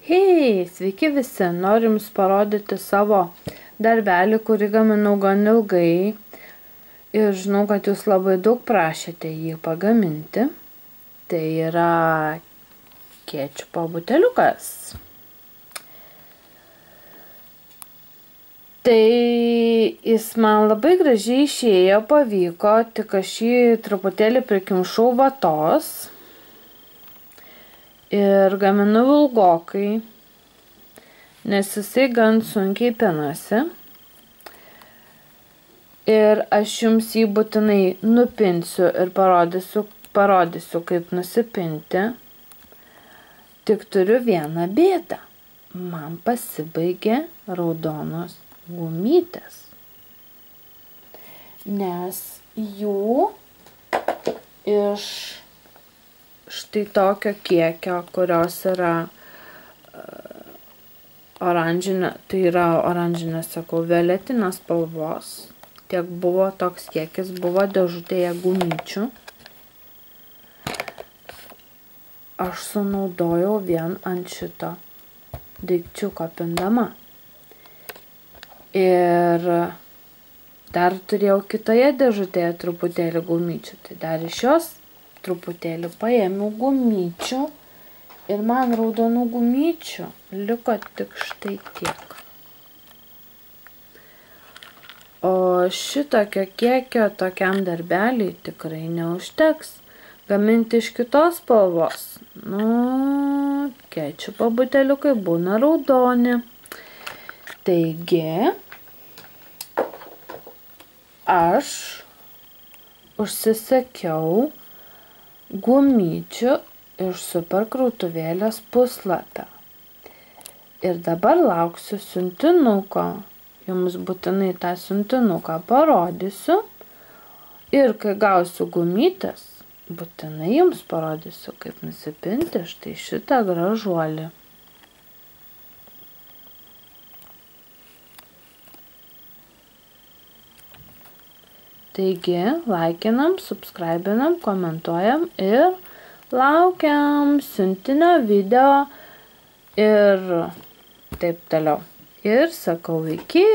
Hei, sveiki visi, noriu jums parodyti savo darbelį, kurį gaminau gan ilgai. Ir žinau, kad jūs labai daug prašėte jį pagaminti. Tai yra kečupo buteliukas. Tai jis man labai gražiai išėjo, pavyko, tik aš jį truputėlį prikimšau vatos. Ir gaminu ilgokai, nes jisai gan sunkiai pinasi. Ir aš jums jį būtinai nupinsiu ir parodysiu kaip nusipinti. Tik turiu vieną bėdą. Man pasibaigė raudonos gumytės. Nes jų iš štai tokio kiekio, kurios yra oranžinė, tai yra oranžinė, sakau, violetinės spalvos. Tiek buvo, toks kiekis buvo dėžutėje gumyčių. Aš sunaudojau vien ant šito daikčiuko pindama. Ir dar turėjau kitoje dėžutėje truputėlį gumyčių, tai dar iš jos truputėlį paėmiau gumyčių ir man raudonų gumyčių liko tik štai tiek. O šitokio kiekio tokiam darbeliui tikrai neužteks. Gaminti iš kitos spalvos. Kečupo buteliukai būna raudoni. Taigi, aš užsisakiau gumyčių iš super krautuvėlės puslapio. Ir dabar lauksiu siuntinuko. Jums būtinai tą siuntinuką parodysiu. Ir kai gausiu gumytes, būtinai jums parodysiu, kaip nusipinti štai šitą gražuolį. Taigi, laikinam, subscribinam, komentuojam ir laukiam siuntinio video ir taip toliau. Ir sakau iki.